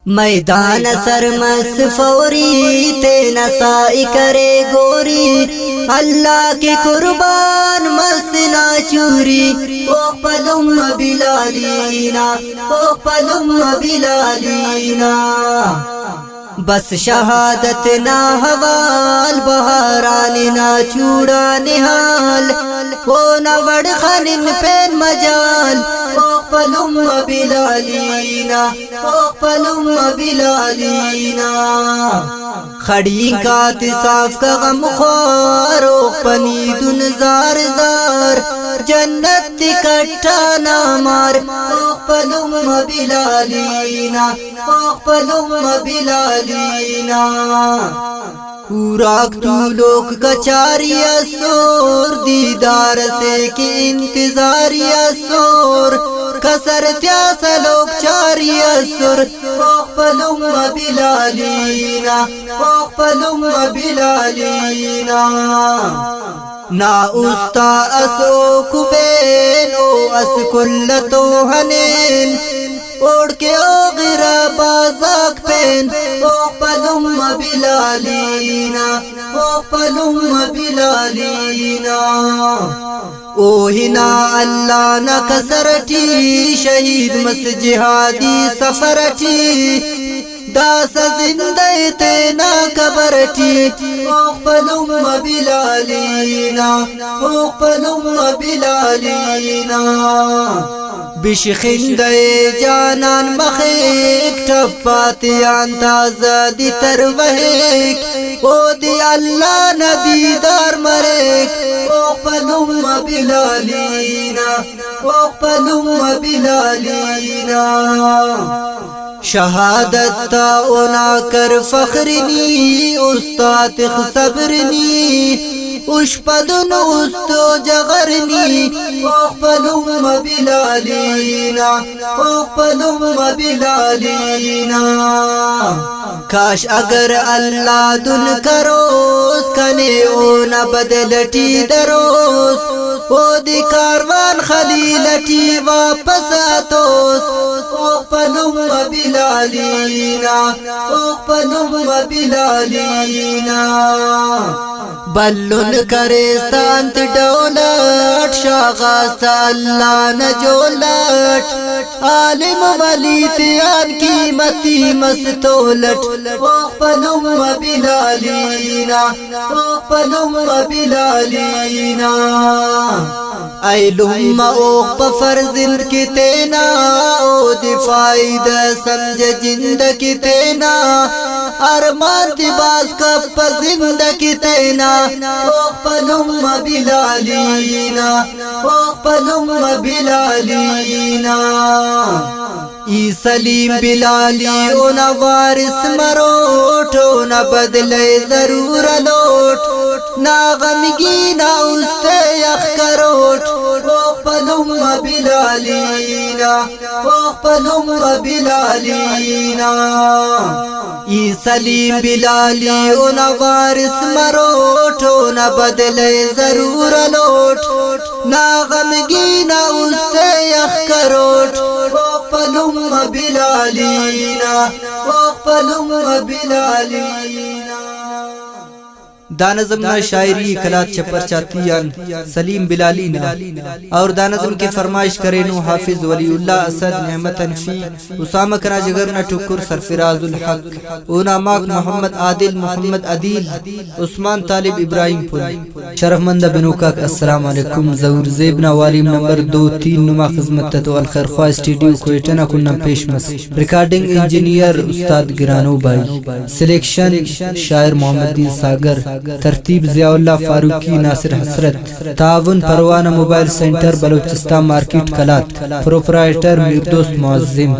मैदान सरमस फौरी ते नसाई करे गोरी, अल्लाह के कुर्बान मस्त ना चूरी। ओ पलुम बिलालीना, ओ पलुम बिलालीना, बस शहादत ना हवाल बहारान ना चूड़ा निहाल, ओ न वड़खनिन पेन मजाल। ओ पलुम बिलालीना, ओ पलुम बिलालीना, खड़ी कात साफ का गम ख्वारो पनी दुन जार जार, जन्नत इकट्ठा ना मार। ओ पलुम बिलालीना, ओ पलुम बिलालीना, पूराक तू लोग कचारिया सोर, दीदार से की इंतजारिया सोर, कसर त्यास लोग चारिया सुर। ओ पलुम बिलालीना, ओ पलुम बिलालीना, ना उस्ता असो कुबेन ओ असकुल्लतो हनेन, ओढ़ के ओ गिरा बाजाक पेन। ओ पलुम बिलालीना, ओ पलुम बिलालीना, ओहिना अल्लाह न कसरठी, शहीद मस जिहादी सफरठी, दास जिंदे ते ना कबरठी। ओ पलुम बिलालीना, ओ पलुम बिलालीना, बिशखिंदे जानन मखेक, टप्पातियान ताज़दी तरवहेक, ओ दी अल्लाह नदीदार मरेक। ओ पलुम बिलालीना, ओ पलुम बिलालीना, शहादत ता ओना कर फखरनी, उस्ताद सब्रनी, उष्पदन उस्तो जगरनी। ओ पलुम बिलालीना, ओ पलुम बिलालीना, काश अगर अल्लाह दुन करोस, कने ओ न बदलटी दरोस, ओ दी कारवान खलीलटी वापस आतोस। ओ पलुम बिलालीना, ओ पलुम बिलालीना, बल्लुन करे सांत डौलट, शागास अल्लाह न जोलट, आलिम वली त्यान कीमती मस्तोलट। ओ पलुम बिलालीना, ओ पलुम बिलालीना, ऐलुम ओ फर्जिन की तेना, ओ दिफाइद समझ जिंदगी तेना, अरमान तिबास का जिंदगी तेना। ओ पलुम बिलालीना, ओ पलुम बिलालीना, ई सलीम बिलाली ओ न वारिस मरोट, ओ न बदले जरूर लोट, ना गमगी ना उसते यख करोट। ओ पलुम बिलालीना, ओ पलुम बिलालीना, ई सलीम बिलाली ओ न वारिस मरोट, ओ न बदले जरूर लोट, ना गमगी ना उसते यख करोट। ओ पलुम बिलालीना, ओ पलुम बिलालीना, दानज़म ना शायरी कलात चपर चातियान सलीम बिलाली ना, और दानज़म के फरमाइश करे नो हाफिज वलीउल्लाह असद नेमत अनफी, उसामा करा जगर ना टुकुर सरफराजुल हक, उना माक मोहम्मद आदिल, मोहम्मद अदील, उस्मान तालिब इब्राहिम पुर शरफमंद बिनुका। अस्सलाम वालेकुम। ज़हूर ज़ेबना वालिम नंबर 2-3 नुमा खिदमत तो अल खैर ख्वा स्टूडियो कोयटा कुन्ना पेशमस, रिकॉर्डिंग इंजीनियर उस्ताद गिरानो भाई, सिलेक्शन शायर मोहम्मद सागर, तरतीब ज़ियाउल्लाह फारूकी नासिर हसरत, ताउन Parwana mobile center Balochistan market Kalat, proprietor Mirdost मुअज़्ज़िम।